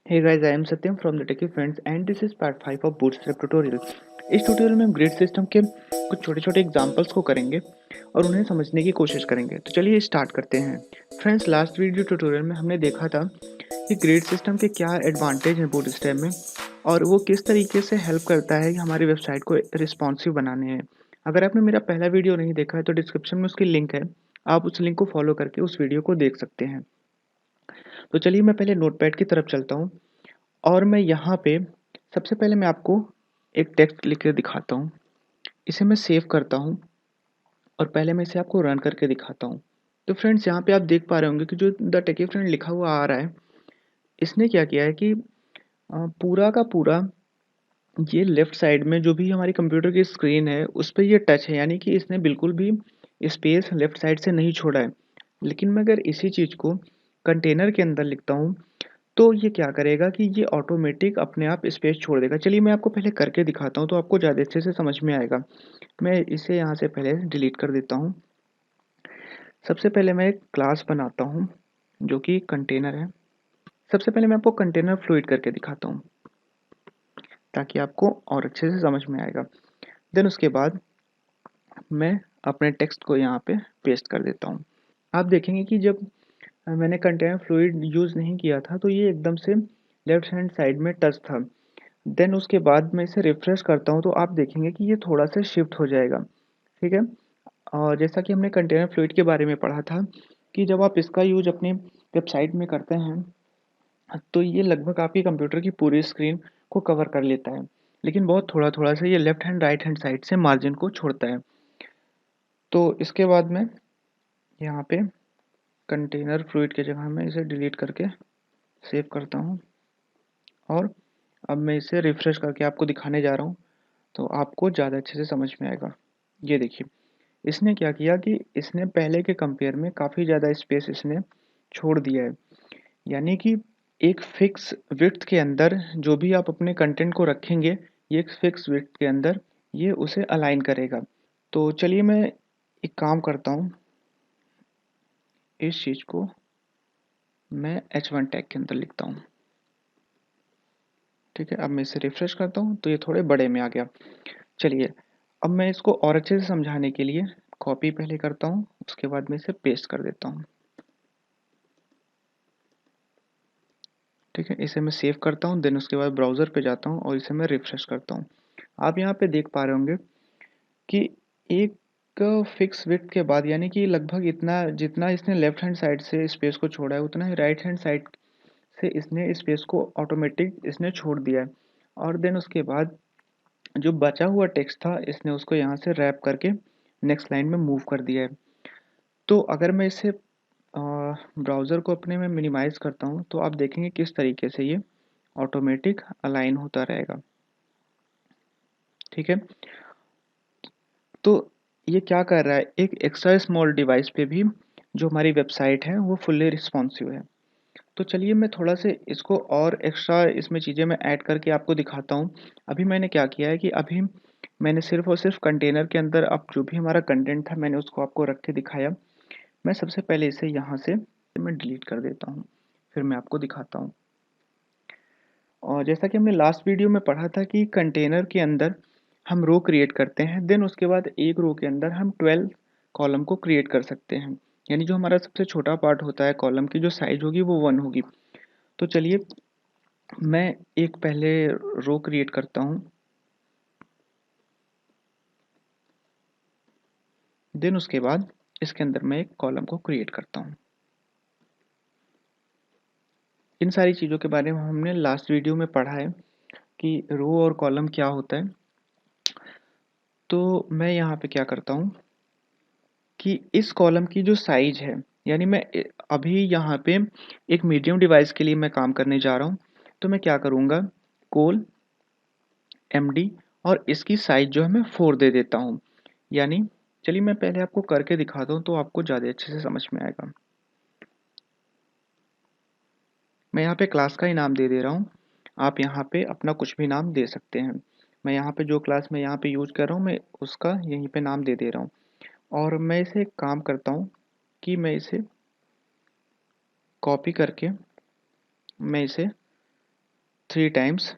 Hey guys, I am Satyam from the Techie Friends and this is part 5 of Bootstrap tutorial. इस tutorial में हम grid system के कुछ छोटे छोटे एग्जांपल्स को करेंगे और उन्हें समझने की कोशिश करेंगे। तो चलिए स्टार्ट करते हैं। फ्रेंड्स, लास्ट वीडियो ट्यूटोरियल में हमने देखा था कि ग्रिड सिस्टम के क्या एडवांटेज हैं बूटस्ट्रैप में और वो किस तरीके से हेल्प करता है हमारी वेबसाइट को रिस्पॉन्सिव बनाने में। अगर आपने मेरा पहला वीडियो नहीं देखा है तो डिस्क्रिप्शन में उसकी लिंक है, आप उस लिंक को फॉलो करके उस वीडियो को देख सकते हैं। तो चलिए मैं पहले नोटपैड की तरफ चलता हूँ और मैं यहाँ पे सबसे पहले मैं आपको एक टेक्स्ट लिख के दिखाता हूँ। इसे मैं सेव करता हूँ और पहले मैं इसे आपको रन करके दिखाता हूँ। तो फ्रेंड्स, यहाँ पे आप देख पा रहे होंगे कि जो द टेकी फ्रेंड लिखा हुआ आ रहा है, इसने क्या किया है कि पूरा का पूरा ये लेफ्ट साइड में जो भी हमारी कंप्यूटर की स्क्रीन है उस पर ये टच है, यानी कि इसने बिल्कुल भी स्पेस लेफ्ट साइड से नहीं छोड़ा है। लेकिन मैं अगर इसी चीज़ को कंटेनर के अंदर लिखता हूँ तो ये क्या करेगा कि ये ऑटोमेटिक अपने आप स्पेस छोड़ देगा। चलिए मैं आपको पहले करके दिखाता हूँ तो आपको ज़्यादा अच्छे से समझ में आएगा। मैं इसे यहाँ से पहले डिलीट कर देता हूँ। सबसे पहले मैं एक क्लास बनाता हूँ जो कि कंटेनर है। सबसे पहले मैं आपको कंटेनर फ्लूइड करके दिखाता हूँ ताकि आपको और अच्छे से समझ में आएगा। देन उसके बाद मैं अपने टेक्स्ट को यहाँ पे पेस्ट कर देता हूँ। आप देखेंगे कि जब मैंने कंटेनर फ्लूइड यूज़ नहीं किया था तो ये एकदम से लेफ्ट हैंड साइड में टच था। देन उसके बाद मैं इसे रिफ्रेश करता हूँ तो आप देखेंगे कि ये थोड़ा सा शिफ्ट हो जाएगा। ठीक है। और जैसा कि हमने कंटेनर फ्लूइड के बारे में पढ़ा था कि जब आप इसका यूज अपनी वेबसाइट में करते हैं तो ये लगभग आपकी कंप्यूटर की पूरी स्क्रीन को कवर कर लेता है, लेकिन बहुत थोड़ा थोड़ा सा ये left hand right hand side से मार्जिन को छोड़ता है। तो इसके बाद में यहाँ पे कंटेनर फ्लूइड की जगह मैं इसे डिलीट करके सेव करता हूँ और अब मैं इसे रिफ्रेश करके आपको दिखाने जा रहा हूँ तो आपको ज़्यादा अच्छे से समझ में आएगा। ये देखिए, इसने क्या किया कि इसने पहले के कंपेयर में काफ़ी ज़्यादा स्पेस इसने छोड़ दिया है। यानी कि एक फिक्स विड्थ के अंदर जो भी आप अपने कंटेंट को रखेंगे, ये एक फिक्स विड्थ के अंदर ये उसे अलाइन करेगा। तो चलिए मैं एक काम करता हूँ, इस चीज़ को मैं H1 टैग के अंदर लिखता हूँ। ठीक है, अब मैं इसे रिफ्रेश करता हूँ तो ये थोड़े बड़े में आ गया। चलिए अब मैं इसको और अच्छे से समझाने के लिए कॉपी पहले करता हूँ, उसके बाद मैं इसे पेस्ट कर देता हूँ। ठीक है, इसे मैं सेव करता हूँ, देन उसके बाद ब्राउज़र पे जाता हूँ और इसे मैं रिफ्रेश करता हूँ। आप यहाँ पे देख पा रहे होंगे कि एक फिक्स विड्थ के बाद, यानी कि लगभग इतना जितना इसने लेफ्ट हैंड साइड से स्पेस को छोड़ा है उतना ही राइट हैंड साइड से इसने स्पेस को ऑटोमेटिक इसने छोड़ दिया है। और देन उसके बाद जो बचा हुआ टेक्स्ट था इसने उसको यहाँ से रैप करके नेक्स्ट लाइन में मूव कर दिया है। तो अगर मैं इसे ब्राउज़र को अपने में मिनिमाइज़ करता हूँ तो आप देखेंगे किस तरीके से ये ऑटोमेटिक अलाइन होता रहेगा। ठीक है, तो ये क्या कर रहा है, एक एक्स्ट्रा स्मॉल डिवाइस पे भी जो हमारी वेबसाइट है वो फुल्ली रिस्पॉन्सिव है। तो चलिए मैं थोड़ा से इसको और एक्स्ट्रा इसमें चीज़ें मैं ऐड करके आपको दिखाता हूँ। अभी मैंने क्या किया है कि अभी मैंने सिर्फ और सिर्फ कंटेनर के अंदर अब जो भी हमारा कंटेंट था मैंने उसको आपको रख के दिखाया। मैं सबसे पहले इसे यहाँ से मैं डिलीट कर देता हूँ, फिर मैं आपको दिखाता हूँ। और जैसा कि हमने लास्ट वीडियो में पढ़ा था कि कंटेनर के अंदर हम रो क्रिएट करते हैं, देन उसके बाद एक रो के अंदर हम 12 कॉलम को क्रिएट कर सकते हैं। यानी जो हमारा सबसे छोटा पार्ट होता है कॉलम की जो साइज होगी वो 1 होगी। तो चलिए मैं एक पहले रो क्रिएट करता हूँ, देन उसके बाद इसके अंदर मैं एक कॉलम को क्रिएट करता हूँ। इन सारी चीज़ों के बारे में हमने लास्ट वीडियो में पढ़ा है कि रो और कॉलम क्या होता है। तो मैं यहाँ पे क्या करता हूँ कि इस कॉलम की जो साइज है, यानी मैं अभी यहाँ पे एक मीडियम डिवाइस के लिए मैं काम करने जा रहा हूँ। तो मैं क्या करूँगा, कोल MD और इसकी साइज जो है मैं 4 दे देता हूँ। यानी चलिए मैं पहले आपको करके दिखाता हूँ तो आपको ज़्यादा अच्छे से समझ में आएगा। मैं यहाँ पे क्लास का ही नाम दे दे रहा हूँ, आप यहाँ पे अपना कुछ भी नाम दे सकते हैं। मैं यहाँ पे जो क्लास मैं यहाँ पे यूज कर रहा हूँ मैं उसका यहीं पे नाम दे दे रहा हूँ। और मैं इसे एक काम करता हूँ कि मैं इसे कॉपी करके मैं इसे 3 टाइम्स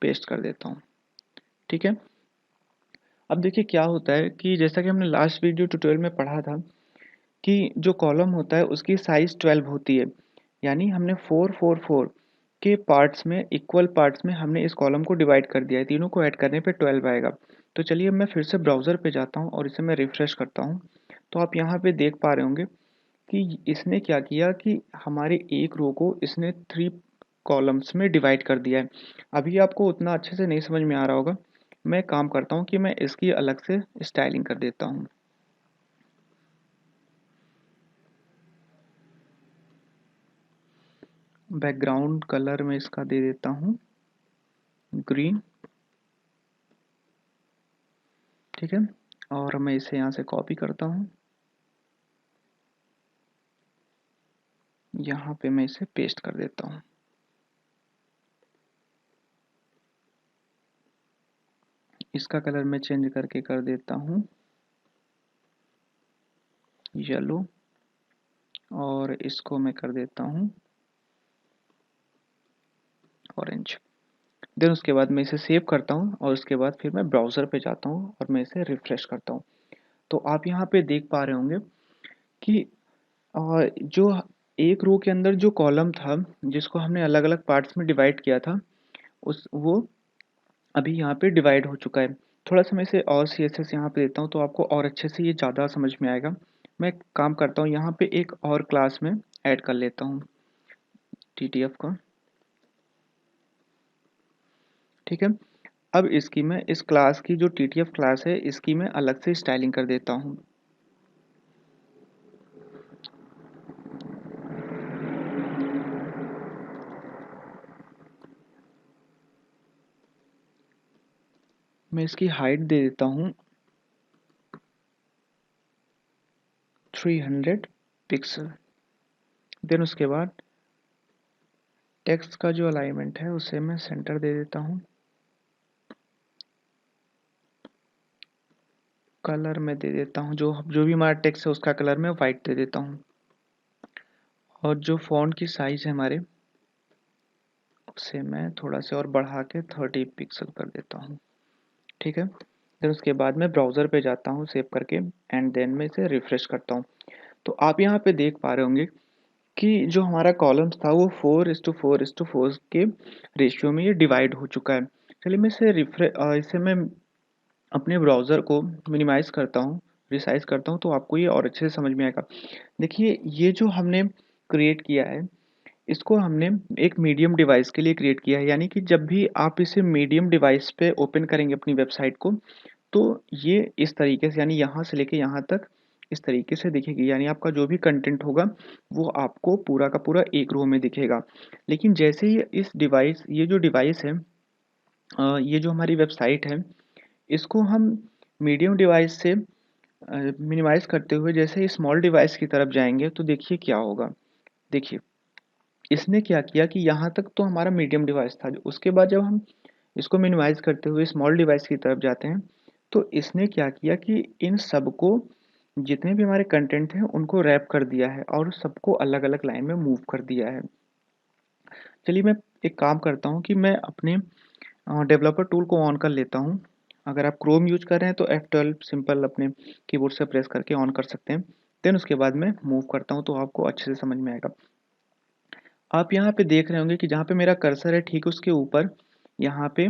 पेस्ट कर देता हूँ। ठीक है। अब देखिए क्या होता है कि जैसा कि हमने लास्ट वीडियो ट्यूटोरियल में पढ़ा था कि जो कॉलम होता है उसकी साइज़ 12 होती है। यानी हमने 4 4 4 के पार्ट्स में, इक्वल पार्ट्स में हमने इस कॉलम को डिवाइड कर दिया है। तीनों को ऐड करने पे 12 आएगा। तो चलिए अब मैं फिर से ब्राउज़र पे जाता हूँ और इसे मैं रिफ्रेश करता हूँ। तो आप यहाँ पे देख पा रहे होंगे कि इसने क्या किया कि हमारे एक रो को इसने 3 कॉलम्स में डिवाइड कर दिया है। अभी आपको उतना अच्छे से नहीं समझ में आ रहा होगा। मैं एक काम करता हूँ कि मैं इसकी अलग से स्टाइलिंग कर देता हूँ। बैकग्राउंड कलर में इसका दे देता हूँ ग्रीन। ठीक है। और मैं इसे यहाँ से कॉपी करता हूँ, यहाँ पे मैं इसे पेस्ट कर देता हूँ। इसका कलर मैं चेंज करके कर देता हूँ येलो, और इसको मैं कर देता हूँ ऑरेंज। देन उसके बाद मैं इसे सेव करता हूँ और उसके बाद फिर मैं ब्राउज़र पे जाता हूँ और मैं इसे रिफ्रेश करता हूँ। तो आप यहाँ पे देख पा रहे होंगे कि जो एक रो के अंदर जो कॉलम था जिसको हमने अलग अलग पार्ट्स में डिवाइड किया था, उस वो अभी यहाँ पे डिवाइड हो चुका है। थोड़ा सा मैं इसे और CSS यहाँ पे देता हूँ तो आपको और अच्छे से ये ज़्यादा समझ में आएगा। मैं एक काम करता हूँ, यहाँ पे एक और क्लास में ऐड कर लेता हूँ TTF का। ठीक है। अब इसकी मैं इस क्लास की जो TTF क्लास है इसकी मैं अलग से स्टाइलिंग कर देता हूँ। मैं इसकी हाइट दे देता हूँ 300 पिक्सल। देन उसके बाद टेक्स्ट का जो अलाइनमेंट है उसे मैं सेंटर दे देता हूँ। कलर में दे देता हूँ, जो जो भी हमारा टेक्स्ट है उसका कलर मैं वाइट दे देता हूँ। और जो फ़ॉन्ट की साइज़ है हमारे, उसे मैं थोड़ा से और बढ़ा के 30 पिक्सल कर देता हूँ। ठीक है। फिर उसके बाद मैं ब्राउज़र पे जाता हूँ सेव करके, एंड देन मैं इसे रिफ्रेश करता हूँ। तो आप यहाँ पे देख पा रहे होंगे कि जो हमारा कॉलम्स था वो 4:4:4 के रेशियो में ये डिवाइड हो चुका है। चलिए मैं इसे मैं अपने ब्राउज़र को मिनिमाइज़ करता हूँ, रिसाइज़ करता हूँ, तो आपको ये और अच्छे से समझ में आएगा। देखिए ये जो हमने क्रिएट किया है, इसको हमने एक मीडियम डिवाइस के लिए क्रिएट किया है। यानी कि जब भी आप इसे मीडियम डिवाइस पे ओपन करेंगे अपनी वेबसाइट को, तो ये इस तरीके से, यानी यहाँ से लेके यहाँ तक इस तरीके से दिखेगी। यानी आपका जो भी कंटेंट होगा वो आपको पूरा का पूरा एक रो में दिखेगा। लेकिन जैसे ही ये जो डिवाइस है, ये जो हमारी वेबसाइट है, इसको हम मीडियम डिवाइस से मिनिमाइज़ करते हुए जैसे ही स्मॉल डिवाइस की तरफ जाएँगे तो देखिए क्या होगा। देखिए, इसने क्या किया कि यहाँ तक तो हमारा मीडियम डिवाइस था। उसके बाद जब हम इसको मिनिमाइज़ करते हुए स्मॉल डिवाइस की तरफ जाते हैं, तो इसने क्या किया कि इन सबको, जितने भी हमारे कंटेंट हैं उनको रैप कर दिया है और सबको अलग-अलग लाइन में मूव कर दिया है। चलिए मैं एक काम करता हूँ कि मैं अपने डेवलपर टूल को ऑन कर लेता हूँ। अगर आप क्रोम यूज़ कर रहे हैं तो F12 सिंपल अपने कीबोर्ड से प्रेस करके ऑन कर सकते हैं। देन उसके बाद मैं मूव करता हूँ तो आपको अच्छे से समझ में आएगा। आप यहाँ पे देख रहे होंगे कि जहाँ पे मेरा कर्सर है ठीक उसके ऊपर यहाँ पे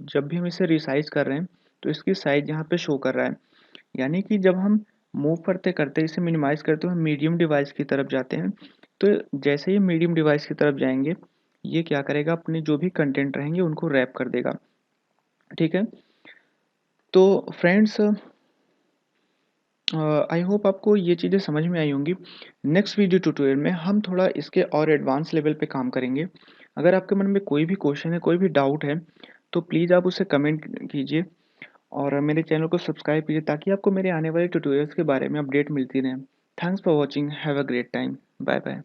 जब भी हम इसे रिसाइज़ कर रहे हैं तो इसकी साइज़ यहाँ पे शो कर रहा है। यानी कि जब हम मूव करते-करते इसे मिनिमाइज़ करते हुए मीडियम डिवाइस की तरफ जाते हैं, तो जैसे ही मीडियम डिवाइस की तरफ जाएँगे, ये क्या करेगा, अपने जो भी कंटेंट रहेंगे उनको रैप कर देगा। ठीक है? तो फ्रेंड्स, आई होप आपको ये चीज़ें समझ में आई होंगी। नेक्स्ट वीडियो ट्यूटोरियल में हम थोड़ा इसके और एडवांस लेवल पे काम करेंगे। अगर आपके मन में कोई भी क्वेश्चन है, कोई भी डाउट है, तो प्लीज़ आप उसे कमेंट कीजिए और मेरे चैनल को सब्सक्राइब कीजिए ताकि आपको मेरे आने वाले ट्यूटोरियल्स के बारे में अपडेट मिलती रहे। Thanks for watching, have a great time. Bye bye.